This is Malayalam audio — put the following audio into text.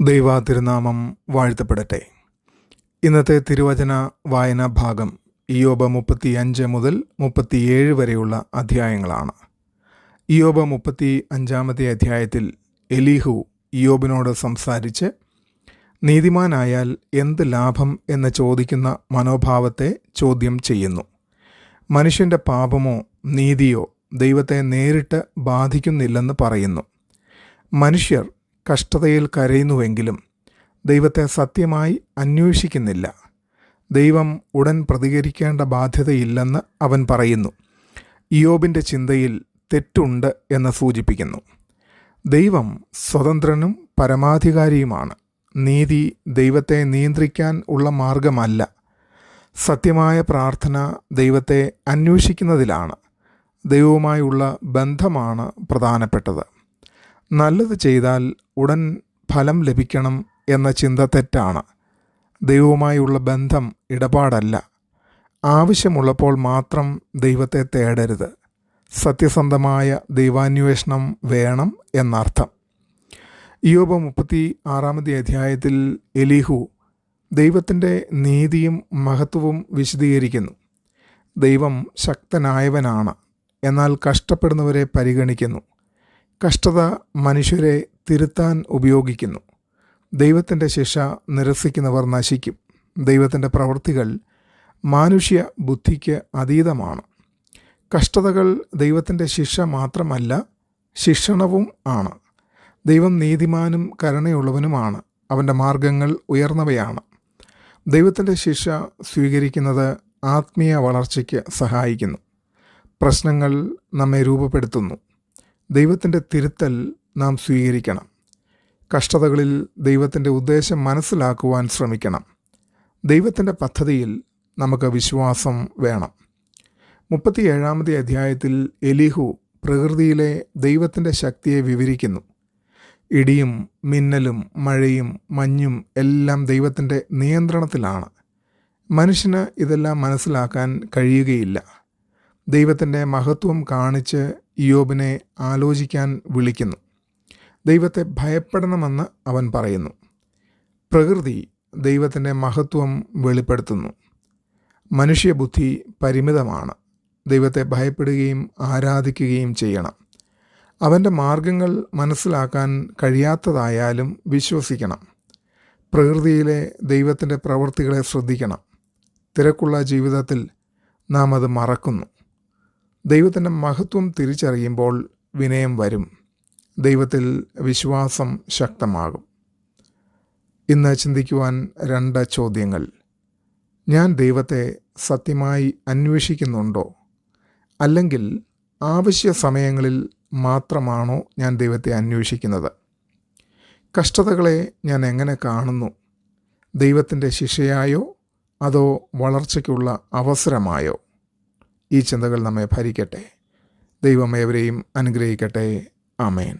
ദൈവതിരുനാമം വാഴ്ത്തപ്പെടട്ടെ. ഇന്നത്തെ തിരുവചന വായനാ ഭാഗം ഇയ്യോബ് 35 മുതൽ 37 വരെയുള്ള അധ്യായങ്ങളാണ്. ഇയ്യോബ് 35 അധ്യായത്തിൽ എലീഹു ഇയ്യോബിനോട് സംസാരിച്ച് നീതിമാനായാൽ എന്ത് ലാഭം എന്ന് ചോദിക്കുന്ന മനോഭാവത്തെ ചോദ്യം ചെയ്യുന്നു. മനുഷ്യൻ്റെ പാപമോ നീതിയോ ദൈവത്തെ നേരിട്ട് ബാധിക്കുന്നില്ലെന്ന് പറയുന്നു. മനുഷ്യർ കഷ്ടതയിൽ കരയുന്നുവെങ്കിലും ദൈവത്തെ സത്യമായി അന്വേഷിക്കുന്നില്ല. ദൈവം ഉടൻ പ്രതികരിക്കേണ്ട ബാധ്യതയില്ലെന്ന് അവൻ പറയുന്നു. ഇയ്യോബിൻ്റെ ചിന്തയിൽ തെറ്റുണ്ട് എന്ന് സൂചിപ്പിക്കുന്നു. ദൈവം സ്വതന്ത്രനും പരമാധികാരിയുമാണ്. നീതി ദൈവത്തെ നിയന്ത്രിക്കാൻ ഉള്ള മാർഗമല്ല. സത്യമായ പ്രാർത്ഥന ദൈവത്തെ അന്വേഷിക്കുന്നതിലാണ്. ദൈവവുമായുള്ള ബന്ധമാണ് പ്രധാനപ്പെട്ടത്. നല്ലത് ചെയ്താൽ ഉടൻ ഫലം ലഭിക്കണം എന്ന ചിന്ത തെറ്റാണ്. ദൈവവുമായുള്ള ബന്ധം ഇടപാടല്ല. ആവശ്യമുള്ളപ്പോൾ മാത്രം ദൈവത്തെ തേടരുത്. സത്യസന്ധമായ ദൈവാന്വേഷണം വേണം എന്നർത്ഥം. ഇയ്യോബ് 36 അധ്യായത്തിൽ എലീഹു ദൈവത്തിൻ്റെ നീതിയും മഹത്വവും വിശദീകരിക്കുന്നു. ദൈവം ശക്തനായവനാണ്, എന്നാൽ കഷ്ടപ്പെടുന്നവരെ പരിഗണിക്കുന്നു. കഷ്ടത മനുഷ്യരെ തിരുത്താൻ ഉപയോഗിക്കുന്നു. ദൈവത്തിൻ്റെ ശിക്ഷ നിരസിക്കുന്നവർ നശിക്കും. ദൈവത്തിൻ്റെ പ്രവൃത്തികൾ മാനുഷ്യ ബുദ്ധിക്ക് അതീതമാണ്. കഷ്ടതകൾ ദൈവത്തിൻ്റെ ശിക്ഷ മാത്രമല്ല, ശിക്ഷണവും ആണ്. ദൈവം നീതിമാനും കരുണയുള്ളവനുമാണ്. അവൻ്റെ മാർഗങ്ങൾ ഉയർന്നവയാണ്. ദൈവത്തിൻ്റെ ശിക്ഷ സ്വീകരിക്കുന്നത് ആത്മീയ വളർച്ചയ്ക്ക് സഹായിക്കുന്നു. പ്രശ്നങ്ങൾ നമ്മെ രൂപപ്പെടുത്തുന്നു. ദൈവത്തിൻ്റെ തിരുത്തൽ നാം സ്വീകരിക്കണം. കഷ്ടതകളിൽ ദൈവത്തിൻ്റെ ഉദ്ദേശം മനസ്സിലാക്കുവാൻ ശ്രമിക്കണം. ദൈവത്തിൻ്റെ പദ്ധതിയിൽ നമുക്ക് വിശ്വാസം വേണം. 37 അധ്യായത്തിൽ എലീഹു പ്രകൃതിയിലെ ദൈവത്തിൻ്റെ ശക്തിയെ വിവരിക്കുന്നു. ഇടിയും മിന്നലും മഴയും മഞ്ഞും എല്ലാം ദൈവത്തിൻ്റെ നിയന്ത്രണത്തിലാണ്. മനുഷ്യന് ഇതെല്ലാം മനസ്സിലാക്കാൻ കഴിയുകയില്ല. ദൈവത്തിൻ്റെ മഹത്വം കാണിച്ച് ഇയ്യോബിനെ ആലോചിക്കാൻ വിളിക്കുന്നു. ദൈവത്തെ ഭയപ്പെടണമെന്ന് അവൻ പറയുന്നു. പ്രകൃതി ദൈവത്തിൻ്റെ മഹത്വം വെളിപ്പെടുത്തുന്നു. മനുഷ്യബുദ്ധി പരിമിതമാണ്. ദൈവത്തെ ഭയപ്പെടുകയും ആരാധിക്കുകയും ചെയ്യണം. അവൻ്റെ മാർഗങ്ങൾ മനസ്സിലാക്കാൻ കഴിയാത്തതായാലും വിശ്വസിക്കണം. പ്രകൃതിയിലെ ദൈവത്തിൻ്റെ പ്രവൃത്തികളെ ശ്രദ്ധിക്കണം. തിരക്കുള്ള ജീവിതത്തിൽ നാം അത് മറക്കുന്നു. ദൈവത്തിൻ്റെ മഹത്വം തിരിച്ചറിയുമ്പോൾ വിനയം വരും. ദൈവത്തിൽ വിശ്വാസം ശക്തമാകും. ഇന്ന് ചിന്തിക്കുവാൻ 2 ചോദ്യങ്ങൾ. ഞാൻ ദൈവത്തെ സത്യമായി അന്വേഷിക്കുന്നുണ്ടോ? അല്ലെങ്കിൽ ആവശ്യ സമയങ്ങളിൽ മാത്രമാണോ ഞാൻ ദൈവത്തെ അന്വേഷിക്കുന്നത്? കഷ്ടതകളെ ഞാൻ എങ്ങനെ കാണുന്നു? ദൈവത്തിൻ്റെ ശിക്ഷയായോ അതോ വളർച്ചയ്ക്കുള്ള അവസരമായോ? ഈ ചിന്തകൾ നമ്മെ ഭരിക്കട്ടെ. ദൈവം ഏവരെയും അനുഗ്രഹിക്കട്ടെ. ആമേൻ.